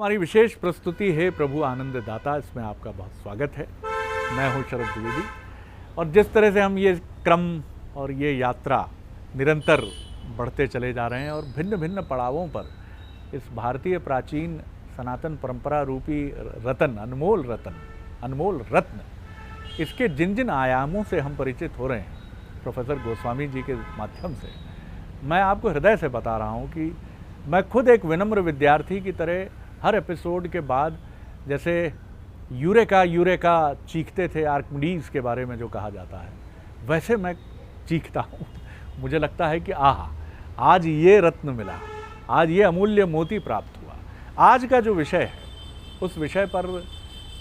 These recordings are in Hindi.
हमारी विशेष प्रस्तुति है प्रभु आनंद दाता, इसमें आपका बहुत स्वागत है। मैं हूँ शरद द्विवेदी और जिस तरह से हम ये क्रम और ये यात्रा निरंतर बढ़ते चले जा रहे हैं और भिन्न भिन्न पड़ावों पर इस भारतीय प्राचीन सनातन परंपरा रूपी रतन, अनमोल रत्न, इसके जिन जिन आयामों से हम परिचित हो रहे हैं प्रोफेसर गोस्वामी जी के माध्यम से, मैं आपको हृदय से बता रहा हूँ कि मैं खुद एक विनम्र विद्यार्थी की तरह हर एपिसोड के बाद जैसे यूरेका चीखते थे आर्किमिडीज के बारे में जो कहा जाता है, वैसे मैं चीखता हूँ। मुझे लगता है कि आज ये रत्न मिला, आज ये अमूल्य मोती प्राप्त हुआ। आज का जो विषय है उस विषय पर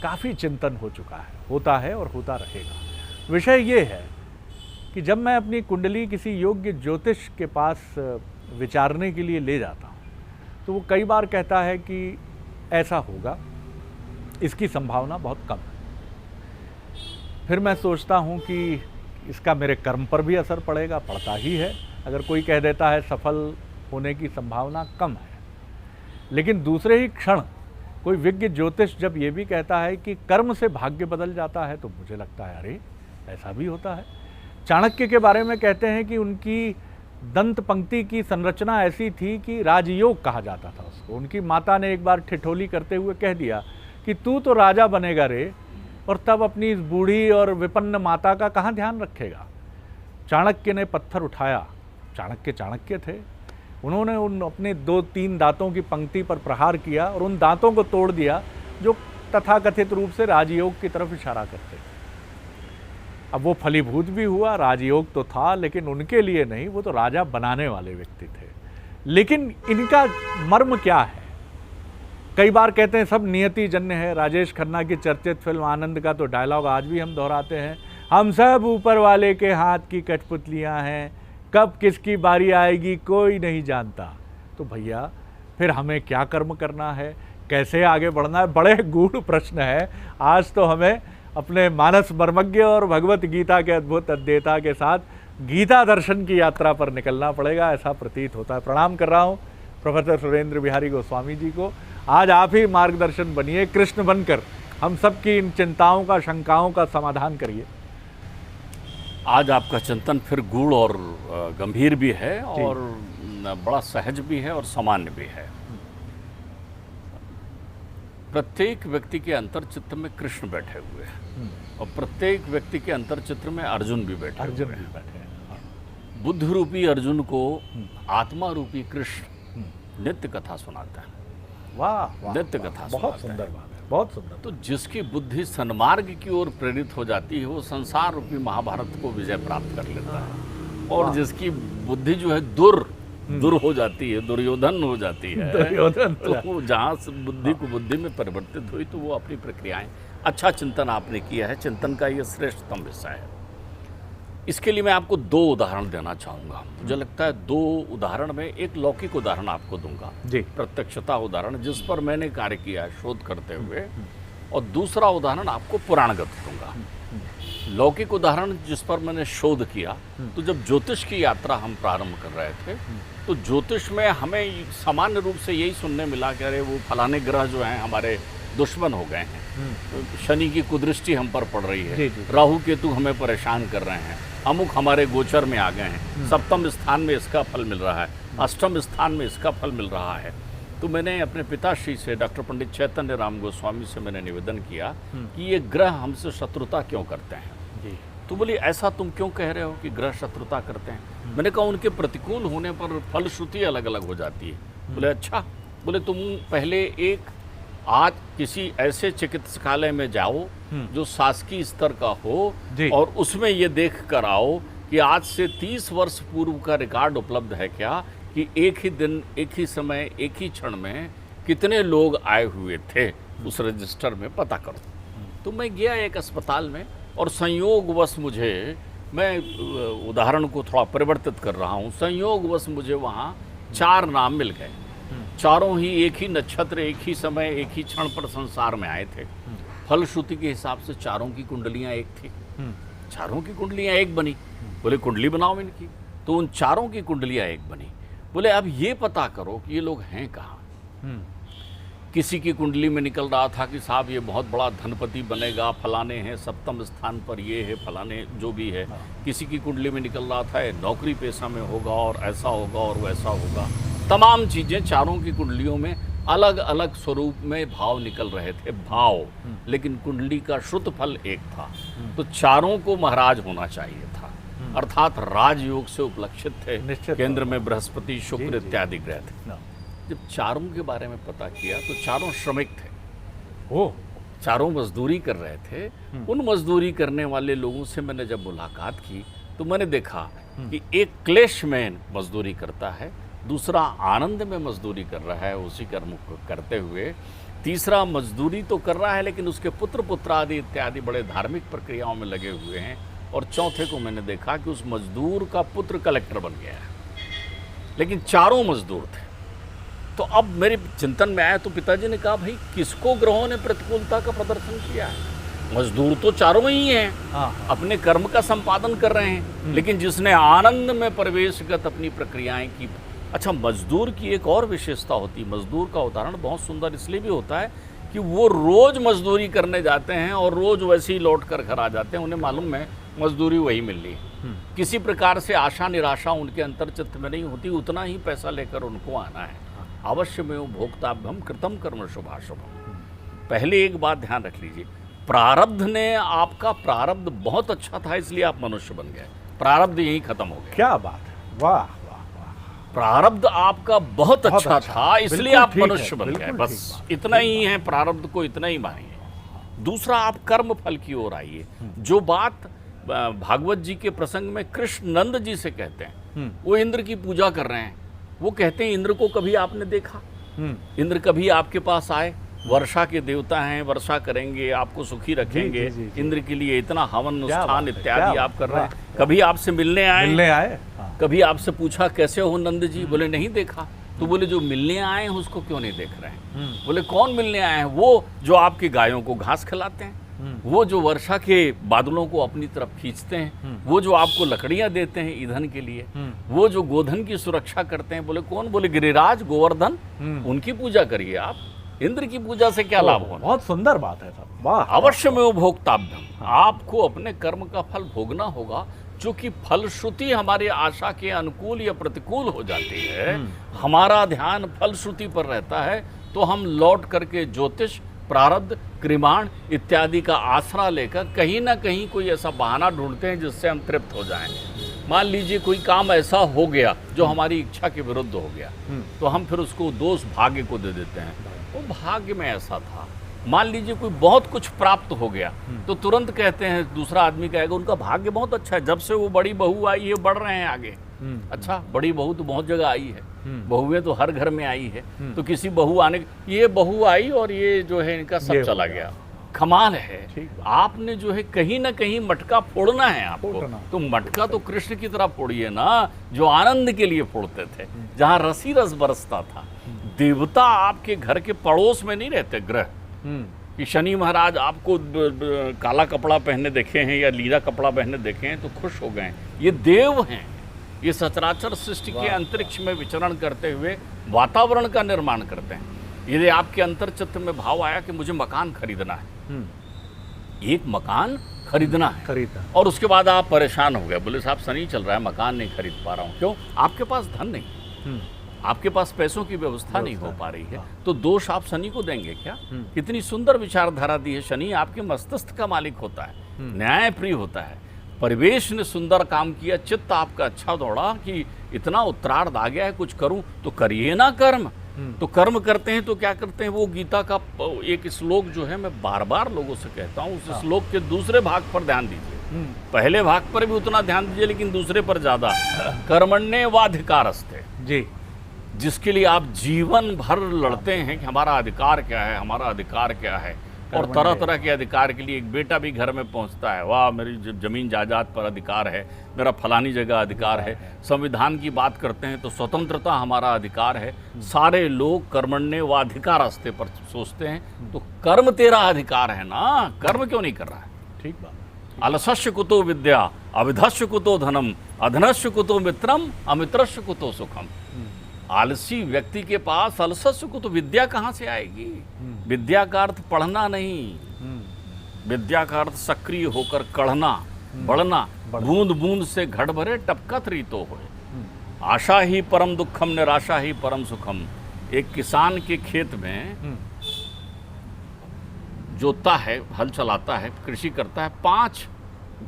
काफ़ी चिंतन हो चुका है, होता है और होता रहेगा। विषय ये है कि जब मैं अपनी कुंडली किसी योग्य ज्योतिष के पास विचारने के लिए ले जाता हूँ तो वो कई बार कहता है कि ऐसा होगा, इसकी संभावना बहुत कम है। फिर मैं सोचता हूँ कि इसका मेरे कर्म पर भी असर पड़ेगा, पड़ता ही है। अगर कोई कह देता है सफल होने की संभावना कम है, लेकिन दूसरे ही क्षण कोई विज्ञ ज्योतिष जब ये भी कहता है कि कर्म से भाग्य बदल जाता है, तो मुझे लगता है अरे ऐसा भी होता है। चाणक्य के बारे में कहते हैं कि उनकी दंत पंक्ति की संरचना ऐसी थी कि राजयोग कहा जाता था उसको। उनकी माता ने एक बार ठिठोली करते हुए कह दिया कि तू तो राजा बनेगा रे, और तब अपनी इस बूढ़ी और विपन्न माता का कहाँ ध्यान रखेगा। चाणक्य ने पत्थर उठाया, चाणक्य थे, उन्होंने उन अपने 2-3 दांतों की पंक्ति पर प्रहार किया और उन दांतों को तोड़ दिया जो तथाकथित रूप से राजयोग की तरफ इशारा करते थे। अब वो फलीभूत भी हुआ, राजयोग तो था, लेकिन उनके लिए नहीं, वो तो राजा बनाने वाले व्यक्ति थे। लेकिन इनका मर्म क्या है? कई बार कहते हैं सब नियति जन्य है। राजेश खन्ना की चर्चित फिल्म आनंद का तो डायलॉग आज भी हम दोहराते हैं, हम सब ऊपर वाले के हाथ की कठपुतलियां हैं, कब किसकी बारी आएगी कोई नहीं जानता। तो भैया फिर हमें क्या कर्म करना है, कैसे आगे बढ़ना है? बड़े गूढ़ प्रश्न है। आज तो हमें अपने मानस मर्मज्ञ और भगवत गीता के अद्भुत अध्येता के साथ गीता दर्शन की यात्रा पर निकलना पड़ेगा, ऐसा प्रतीत होता है। प्रणाम कर रहा हूँ प्रोफेसर सुरेंद्र बिहारी गोस्वामी जी को। आज आप ही मार्गदर्शन बनिए, कृष्ण बनकर हम सबकी इन चिंताओं का, शंकाओं का समाधान करिए। आज आपका चिंतन फिर गूढ़ और गंभीर भी है और बड़ा सहज भी है और सामान्य भी है। प्रत्येक व्यक्ति के अंतर्चित्र में कृष्ण बैठे हुए हैं और प्रत्येक व्यक्ति के अंतर्चित्र में अर्जुन भी बैठे हुए हैं। बुद्ध रूपी अर्जुन को आत्मा रूपी कृष्ण नित्य कथा सुनाता है। वाह, नित्य कथा बहुत सुंदर बात है, बहुत सुंदर। तो जिसकी बुद्धि सन्मार्ग की ओर प्रेरित हो जाती है वो संसार रूपी महाभारत को विजय प्राप्त कर लेता है, और जिसकी बुद्धि जो है दूर हो जाती है, दुर्योधन हो जाती है, तो जहाँ से बुद्धि को बुद्धि में परिवर्तित हुई तो वो अपनी प्रक्रियाएं। अच्छा चिंतन आपने किया है, चिंतन का ये श्रेष्ठतम विषय है। इसके लिए मैं आपको 2 उदाहरण देना चाहूँगा। मुझे लगता है 2 उदाहरण में एक लौकिक उदाहरण आपको दूंगा जी, प्रत्यक्षता उदाहरण जिस पर मैंने कार्य किया है शोध करते हुए, और दूसरा उदाहरण आपको पुराणगत दूंगा। लौकिक उदाहरण जिस पर मैंने शोध किया, तो जब ज्योतिष की यात्रा हम प्रारंभ कर रहे थे तो ज्योतिष में हमें सामान्य रूप से यही सुनने मिला कि अरे वो फलाने ग्रह जो हैं हमारे दुश्मन हो गए हैं, शनि की कुदृष्टि हम पर पड़ रही है, राहु केतु हमें परेशान कर रहे हैं, अमुक हमारे गोचर में आ गए हैं, सप्तम स्थान में इसका फल मिल रहा है, अष्टम स्थान में इसका फल मिल रहा है। तो मैंने अपने पिताश्री से डॉक्टर पंडित चैतन्य राम गोस्वामी से मैंने निवेदन किया कि ये ग्रह हमसे शत्रुता क्यों करते हैं जी। तो बोली ऐसा तुम क्यों कह रहे हो कि ग्रह शत्रुता करते हैं? मैंने कहा उनके प्रतिकूल होने पर फलश्रुति अलग अलग हो जाती है। बोले अच्छा, बोले तुम पहले आज किसी ऐसे चिकित्सालय में जाओ जो शासकीय स्तर का हो और उसमें ये देख कर आओ कि आज से 30 वर्ष पूर्व का रिकॉर्ड उपलब्ध है क्या, कि एक ही दिन, एक ही समय, एक ही क्षण में कितने लोग आए हुए थे, उस रजिस्टर में पता करो। तो मैं गया एक अस्पताल में और संयोगवश मैं उदाहरण को थोड़ा परिवर्तित कर रहा हूँ, संयोगवश मुझे वहाँ 4 नाम मिल गए। चारों ही एक ही नक्षत्र, एक ही समय, एक ही क्षण पर संसार में आए थे। फलश्रुति के हिसाब से चारों की कुंडलियाँ एक थी, चारों की कुंडलियाँ एक बनी। बोले कुंडली बनाओ इनकी, तो उन चारों की कुंडलियाँ एक बनी। बोले अब ये पता करो कि ये लोग हैं कहाँ। किसी की कुंडली में निकल रहा था कि साहब ये बहुत बड़ा धनपति बनेगा, फलाने हैं सप्तम स्थान पर, ये है फलाने जो भी है। किसी की कुंडली में निकल रहा था नौकरी पेशा में होगा और ऐसा होगा और वैसा होगा। तमाम चीज़ें चारों की कुंडलियों में अलग अलग स्वरूप में भाव निकल रहे थे, भाव, लेकिन कुंडली का श्रुत फल एक था। तो चारों को महाराज होना चाहिए था, अर्थात राजयोग से उपलक्षित थे। केंद्र में बृहस्पति, शुक्र इत्यादि ग्रह थे। जब चारों के बारे में पता किया तो चारों श्रमिक थे, ओह, चारों मजदूरी कर रहे थे। उन मजदूरी करने वाले लोगों से मैंने जब मुलाकात की तो मैंने देखा कि एक क्लेश में मजदूरी करता है, दूसरा आनंद में मजदूरी कर रहा है उसी कर्म को करते हुए, तीसरा मजदूरी तो कर रहा है लेकिन उसके पुत्र पुत्रादि इत्यादि बड़े धार्मिक प्रक्रियाओं में लगे हुए हैं, और चौथे को मैंने देखा कि उस मजदूर का पुत्र कलेक्टर बन गया है। लेकिन चारों मजदूर थे। तो अब मेरे चिंतन में आया तो पिताजी ने कहा, भाई किसको ग्रहों ने प्रतिकूलता का प्रदर्शन किया है? मजदूर तो चारों ही हैं, अपने कर्म का संपादन कर रहे हैं, लेकिन जिसने आनंद में प्रवेशगत अपनी प्रक्रियाएं की। अच्छा, मजदूर की एक और विशेषता होती है। मजदूर का उदाहरण बहुत सुंदर इसलिए भी होता है कि वो रोज मजदूरी करने जाते हैं और रोज वैसे ही लौट कर घर आ जाते हैं। उन्हें मालूम है मजदूरी वही मिल रही है, किसी प्रकार से आशा निराशा उनके अंतर्चित्त में नहीं होती, उतना ही पैसा लेकर उनको आना है। अवश्य में भोक्ताभ्यम कृतम कर्म शुभाशुभम। पहले एक बात ध्यान रख लीजिए, प्रारब्ध ने, आपका प्रारब्ध बहुत अच्छा था इसलिए आप मनुष्य बन गए, प्रारब्ध यही खत्म हो गया। क्या बात है, वाह। प्रारब्ध आपका बहुत अच्छा था इसलिए आप मनुष्य बन गए, बस इतना ही है, प्रारब्ध को इतना ही मानिए। दूसरा, आप कर्म फल की ओर आइए। जो बात भागवत जी के प्रसंग में कृष्ण नंद जी से कहते हैं, वो इंद्र की पूजा कर रहे हैं। वो कहते हैं, इंद्र को कभी आपने देखा? इंद्र कभी आपके पास आए? वर्षा के देवता हैं, वर्षा करेंगे, आपको सुखी रखेंगे। इंद्र के लिए इतना हवन अनुष्ठान इत्यादि आप कर रहे हैं। कभी आपसे मिलने आए? कभी आपसे पूछा कैसे हो नंद जी? बोले नहीं देखा। तो बोले जो मिलने आए हैं उसको क्यों नहीं देख रहे हैं? बोले कौन मिलने आए हैं? वो जो आपकी गायों को घास खिलाते हैं, वो जो वर्षा के बादलों को अपनी तरफ खींचते हैं, वो जो आपको लकड़ियां देते हैं ईंधन के लिए, वो जो गोधन की सुरक्षा करते हैं। बोले कौन? बोले गिरिराज गोवर्धन, उनकी पूजा करिए आप। इंद्र की पूजा से क्या लाभ होना? बहुत सुंदर बात है साहब, वाह। अवश्य में वो भोक्ताभ्यम, आपको अपने कर्म का फल भोगना होगा। जो कि फलश्रुति हमारे आशा के अनुकूल या प्रतिकूल हो जाती है, हमारा ध्यान फलश्रुति पर रहता है, तो हम लौट करके ज्योतिष, प्रारब्ध, कृमाण इत्यादि का आसरा लेकर कहीं ना कहीं कोई ऐसा बहाना ढूंढते हैं जिससे हम तृप्त हो जाएं। मान लीजिए कोई काम ऐसा हो गया जो हमारी इच्छा के विरुद्ध हो गया, तो हम फिर उसको दोष भाग्य को दे देते हैं, वो भाग्य में ऐसा था। मान लीजिए कोई बहुत कुछ प्राप्त हो गया तो तुरंत कहते हैं, दूसरा आदमी कहेगा उनका भाग्य बहुत अच्छा है, जब से वो बड़ी बहू आई है बढ़ रहे हैं आगे। अच्छा, बड़ी बहू तो बहुत जगह आई है, बहुएं तो हर घर में आई है, तो किसी बहू आने, ये बहू आई और ये जो है इनका सब चला गया। कमाल है। आपने जो है कहीं ना कहीं मटका फोड़ना है आपको, तो मटका तो कृष्ण की तरह फोड़िए ना, जो आनंद के लिए फोड़ते थे, जहाँ रसी रस बरसता था। देवता आपके घर के पड़ोस में नहीं रहते ग्रह, कि शनि महाराज आपको काला कपड़ा पहने देखे हैं या नीला कपड़ा पहने देखे हैं तो खुश हो गए। ये देव हैं, ये सचराचर सृष्टि के अंतरिक्ष में विचरण करते हुए वातावरण का निर्माण करते हैं। यदि आपके अंतर्चित्त में भाव आया कि मुझे मकान खरीदना है, एक मकान खरीदना है, और उसके बाद आप परेशान हो गए, बोले साहब शनि चल रहा है, मकान नहीं खरीद पा रहा हूँ। क्यों? आपके पास धन नहीं, आपके पास पैसों की व्यवस्था नहीं हो पा रही है, तो दोष आप शनि को देंगे क्या? कितनी सुंदर विचारधारा दी है। शनि आपके मस्तिष्क का मालिक होता है, न्याय प्रिय होता है। परिवेश ने सुंदर काम किया, चित्त आपका अच्छा दौड़ा कि इतना उत्तरार्ध आ गया है, कुछ करूं तो करिए ना कर्म। तो कर्म करते हैं तो क्या करते हैं? वो गीता का एक श्लोक जो है, मैं बार बार लोगों से कहता हूँ, उस श्लोक के दूसरे भाग पर ध्यान दीजिए। पहले भाग पर भी उतना ध्यान दीजिए, लेकिन दूसरे पर ज्यादा। कर्मण्येवाधिकारस्ते जी, जिसके लिए आप जीवन भर लड़ते हैं कि हमारा अधिकार क्या है, हमारा अधिकार क्या है, और तरह तरह के अधिकार के लिए एक बेटा भी घर में पहुंचता है, वाह मेरी जमीन जायदाद पर अधिकार है, मेरा फलानी जगह अधिकार है। संविधान की बात करते हैं तो स्वतंत्रता हमारा अधिकार है। सारे लोग कर्मण्येवाधिकारस्ते पर सोचते हैं, तो कर्म तेरा अधिकार है ना, कर्म क्यों नहीं कर रहा है? ठीक बात। अलसस्य कुतो विद्या, अविधस्य कुतो धनम, अधनस्य कुतो मित्रम, अमित्रस्य कुतो सुखम। आलसी व्यक्ति के पास अलसस्य को तो विद्या कहाँ से आएगी। विद्या का अर्थ पढ़ना नहीं, विद्या का अर्थ सक्रिय होकर कढ़ना, बढ़ना। बूंद बूंद से घट भरे टपकत रीतो होए, आशा ही परम दुखम निराशा ही परम सुखम। एक किसान के खेत में जोतता है, हल चलाता है, कृषि करता है, 5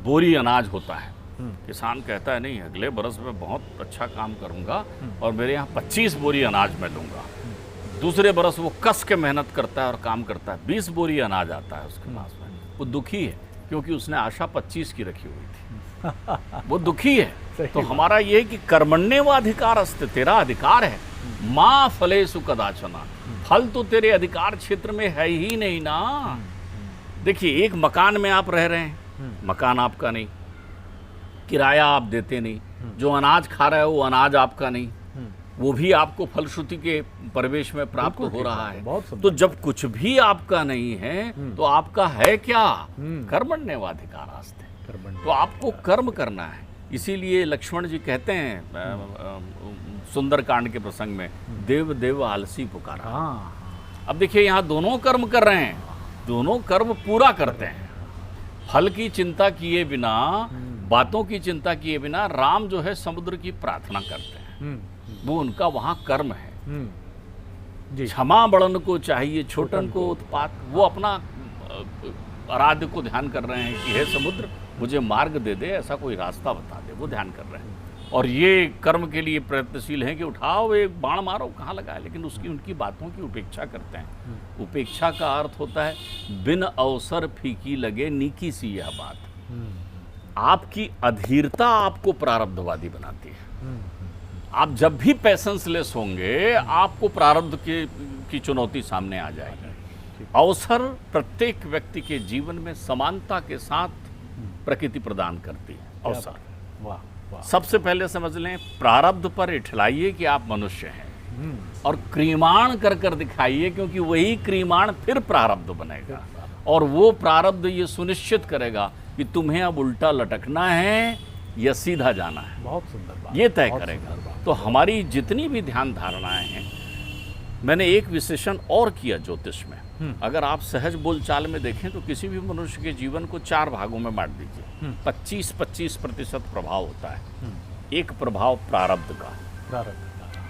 बोरी अनाज होता है। किसान कहता है नहीं, अगले बरस में बहुत अच्छा काम करूंगा और मेरे यहाँ 25 बोरी अनाज मैं लूंगा। दूसरे बरस वो कस के मेहनत करता है और काम करता है, 20 बोरी अनाज आता है उसके पास में। वो दुखी है क्योंकि उसने आशा 25 की रखी हुई थी। वो दुखी है। तो हमारा ये है कि कर्मण्येवाधिकार अस्ति, तेरा अधिकार है। माँ फलेषु कदाचन, फल तो तेरे अधिकार क्षेत्र में है ही नहीं ना। देखिए, एक मकान में आप रह रहे हैं, मकान आपका नहीं, किराया आप देते नहीं, जो अनाज खा रहे हो वो अनाज आपका नहीं, वो भी आपको फलश्रुति के प्रवेश में प्राप्त हो रहा है। तो जब कुछ भी आपका नहीं है तो आपका है क्या? कर्मण्येवाधिकारास्ते। तो आपको कर्म करना है। इसीलिए लक्ष्मण जी कहते हैं सुंदरकांड के प्रसंग में, देव देव आलसी पुकारा। अब देखिए, यहाँ दोनों कर्म कर रहे हैं, दोनों कर्म पूरा करते हैं। फल की चिंता किए बिना, बातों की चिंता किए बिना राम जो है समुद्र की प्रार्थना करते हैं। वो उनका वहाँ कर्म है। क्षमा बड़न को चाहिए छोटन को उत्पात। वो अपना आराध्य को ध्यान कर रहे हैं कि हे समुद्र, मुझे मार्ग दे दे, ऐसा कोई रास्ता बता दे। वो ध्यान कर रहे हैं और ये कर्म के लिए प्रयत्नशील हैं कि उठाओ एक बाण मारो, कहाँ लगाए, लेकिन उसकी उनकी बातों की उपेक्षा करते हैं। उपेक्षा का अर्थ होता है बिन अवसर फीकी लगे नीकी सी यह बात। आपकी अधीरता आपको प्रारब्धवादी बनाती है। आप जब भी पैसेंसलेस होंगे, आपको प्रारब्ध की चुनौती सामने आ जाएगी। अवसर प्रत्येक व्यक्ति के जीवन में समानता के साथ प्रकृति प्रदान करती है। अवसर, वाह। सबसे पहले समझ लें, प्रारब्ध पर इठलाइए कि आप मनुष्य हैं और क्रियमाण कर कर दिखाइए, क्योंकि वही क्रियमाण फिर प्रारब्ध बनेगा और वो प्रारब्ध ये सुनिश्चित करेगा कि तुम्हें अब उल्टा लटकना है या सीधा जाना है। बहुत सुंदर बात, ये तय करेगा। तो हमारी जितनी भी ध्यान धारणाएं हैं, मैंने एक विश्लेषण और किया ज्योतिष में। अगर आप सहज बोलचाल में देखें तो किसी भी मनुष्य के जीवन को 4 भागों में बांट दीजिए। 25% प्रभाव होता है। एक प्रभाव प्रारब्ध का,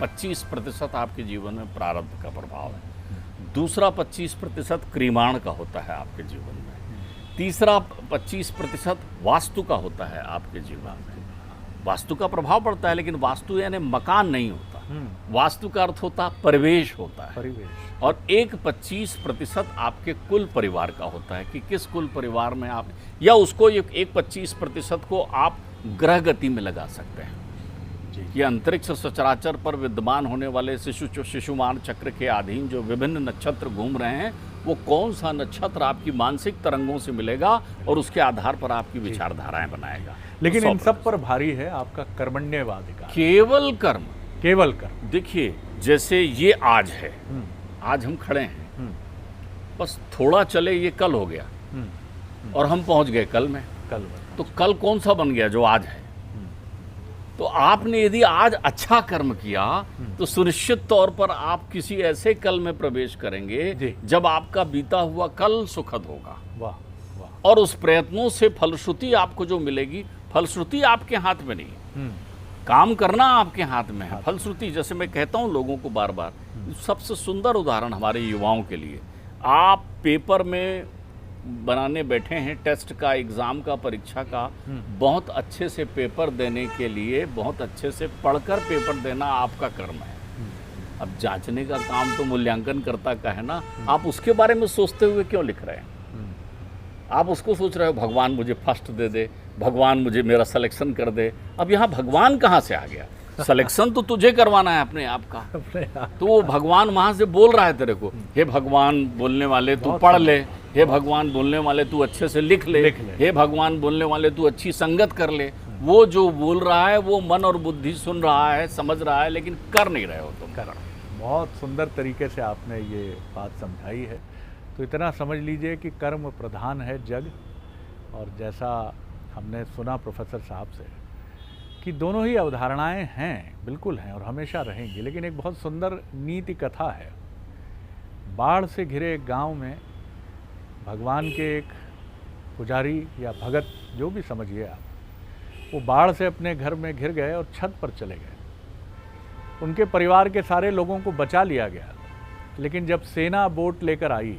25% आपके जीवन में प्रारब्ध का प्रभाव है। दूसरा 25% क्रियमाण का होता है आपके जीवन में। तीसरा 25% वास्तु का होता है आपके जीवन में। वास्तु का प्रभाव पड़ता है, लेकिन वास्तु यानी मकान नहीं होता। वास्तु का अर्थ होता परिवेश होता है। परिवेश। और एक 25% आपके कुल परिवार का होता है कि किस कुल परिवार में आप, या उसको एक 25% को आप ग्रह गति में लगा सकते हैं कि अंतरिक्ष सचराचर पर विद्यमान होने वाले शिशुमान चक्र के अधीन जो विभिन्न नक्षत्र घूम रहे हैं, वो कौन सा नक्षत्र आपकी मानसिक तरंगों से मिलेगा और उसके आधार पर आपकी विचारधाराएं बनाएगा। लेकिन इन सब पर भारी है आपका कर्मण्येवाधिकार। केवल कर्म, केवल कर्म। देखिए, जैसे ये आज है, आज हम खड़े हैं, बस थोड़ा चले ये कल हो गया और हम पहुंच गए कल में। तो कल कौन सा बन गया? जो आज है। तो आपने यदि आज अच्छा कर्म किया तो सुनिश्चित तौर पर आप किसी ऐसे कल में प्रवेश करेंगे जब आपका बीता हुआ कल सुखद होगा। वाह वाह। और उस प्रयत्नों से फलश्रुति आपको जो मिलेगी, फलश्रुति आपके हाथ में नहीं, काम करना आपके हाथ में है। फलश्रुति, जैसे मैं कहता हूँ लोगों को बार बार, सबसे सुंदर उदाहरण हमारे युवाओं के लिए, आप पेपर में बनाने बैठे हैं टेस्ट का, एग्ज़ाम का, परीक्षा का, बहुत अच्छे से पेपर देने के लिए बहुत अच्छे से पढ़कर पेपर देना आपका कर्म है। अब जांचने का काम तो मूल्यांकन करता का है ना, आप उसके बारे में सोचते हुए क्यों लिख रहे हैं? आप उसको सोच रहे हो भगवान मुझे फर्स्ट दे दे, भगवान मुझे मेरा सिलेक्शन कर दे। अब यहाँ भगवान कहाँ से आ गया? सिलेक्शन तो तुझे करवाना है अपने आप का। तो वो भगवान वहाँ से बोल रहा है तेरे को, हे भगवान बोलने वाले तू पढ़ ले, हे भगवान बोलने वाले तू अच्छे से लिख ले, हे भगवान बोलने वाले तू अच्छी संगत कर ले। वो जो बोल रहा है वो मन और बुद्धि सुन रहा है, समझ रहा है, लेकिन कर नहीं रहे हो तुम। बहुत सुंदर तरीके से आपने ये बात समझाई है। तो इतना समझ लीजिए कि कर्म प्रधान है जग। और जैसा हमने सुना प्रोफेसर साहब से कि दोनों ही अवधारणाएं हैं, बिल्कुल हैं और हमेशा रहेंगी, लेकिन एक बहुत सुंदर नीति कथा है। बाढ़ से घिरे एक गांव में भगवान के एक पुजारी या भगत, जो भी समझिए आप, वो बाढ़ से अपने घर में घिर गए और छत पर चले गए। उनके परिवार के सारे लोगों को बचा लिया गया, लेकिन जब सेना बोट लेकर आई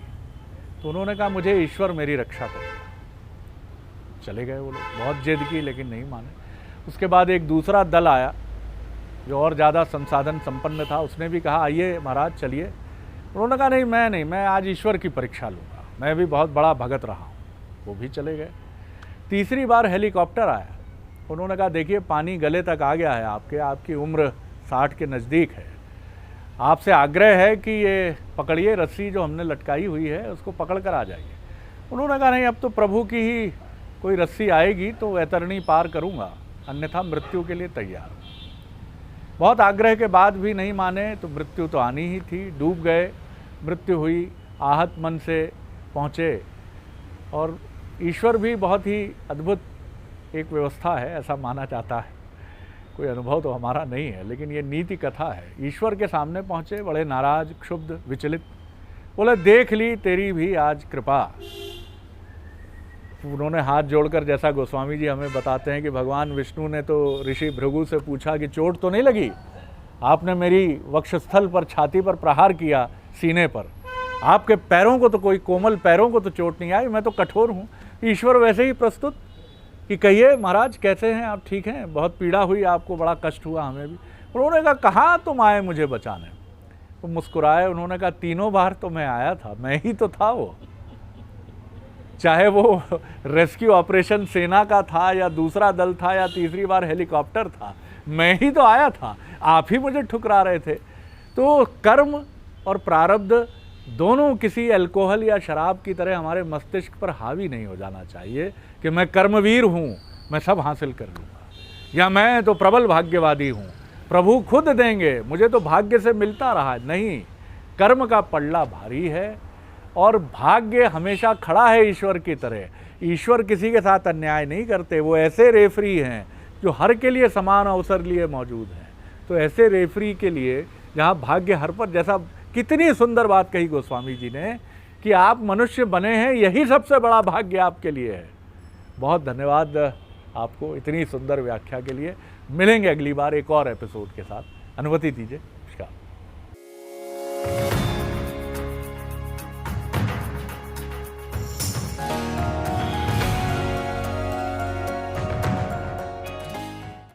तो उन्होंने कहा मुझे ईश्वर मेरी रक्षा करेगा। चले गए वो लोग, बहुत जिद की लेकिन नहीं माने। उसके बाद एक दूसरा दल आया जो और ज़्यादा संसाधन संपन्न था, उसने भी कहा आइए महाराज चलिए। उन्होंने कहा नहीं, मैं आज ईश्वर की परीक्षा लूँगा, मैं भी बहुत बड़ा भगत रहा हूँ। वो भी चले गए। तीसरी बार हेलीकॉप्टर आया, उन्होंने कहा देखिए पानी गले तक आ गया है आपकी उम्र 60 के नज़दीक है, आपसे आग्रह है कि ये पकड़िए रस्सी जो हमने लटकाई हुई है उसको पकड़ कर आ जाइए। उन्होंने कहा नहीं, अब तो प्रभु की ही कोई रस्सी आएगी तो वैतरणी पार करूँगा, अन्यथा मृत्यु के लिए तैयार हूँ। बहुत आग्रह के बाद भी नहीं माने तो मृत्यु तो आनी ही थी, डूब गए, मृत्यु हुई, आहत मन से पहुँचे। और ईश्वर भी बहुत ही अद्भुत एक व्यवस्था है, ऐसा माना जाता है, कोई अनुभव तो हमारा नहीं है, लेकिन ये नीति कथा है। ईश्वर के सामने पहुँचे, बड़े नाराज, क्षुब्ध, विचलित, बोले देख ली तेरी भी आज कृपा। उन्होंने हाथ जोड़कर, जैसा गोस्वामी जी हमें बताते हैं कि भगवान विष्णु ने तो ऋषि भृगु से पूछा कि चोट तो नहीं लगी, आपने मेरी वक्षस्थल पर, छाती पर प्रहार किया, सीने पर, आपके पैरों को तो, कोई कोमल पैरों को तो चोट नहीं आई, मैं तो कठोर हूँ। ईश्वर वैसे ही प्रस्तुत कि कहिए महाराज कैसे हैं आप, ठीक हैं, बहुत पीड़ा हुई आपको, बड़ा कष्ट हुआ हमें भी। उन्होंने कहा कहाँ तुम आए मुझे बचाने? तो मुस्कुराए, उन्होंने कहा 3 बार तो मैं आया था, मैं ही तो था वो, चाहे वो रेस्क्यू ऑपरेशन सेना का था या दूसरा दल था या तीसरी बार हेलीकॉप्टर था, मैं ही तो आया था, आप ही मुझे ठुकरा रहे थे। तो कर्म और प्रारब्ध दोनों किसी अल्कोहल या शराब की तरह हमारे मस्तिष्क पर हावी नहीं हो जाना चाहिए कि मैं कर्मवीर हूँ, मैं सब हासिल कर लूँगा, या मैं तो प्रबल भाग्यवादी हूँ, प्रभु खुद देंगे, मुझे तो भाग्य से मिलता रहा है। नहीं, कर्म का पल्ला भारी है और भाग्य हमेशा खड़ा है ईश्वर की तरह। ईश्वर किसी के साथ अन्याय नहीं करते, वो ऐसे रेफरी हैं जो हर के लिए समान अवसर लिए मौजूद हैं। तो ऐसे रेफरी के लिए जहाँ भाग्य हर पर, जैसा कितनी सुंदर बात कही गोस्वामी जी ने कि आप मनुष्य बने हैं, यही सबसे बड़ा भाग्य आपके लिए है। बहुत धन्यवाद आपको इतनी सुंदर व्याख्या के लिए। मिलेंगे अगली बार एक और एपिसोड के साथ, अनुमति दीजिए।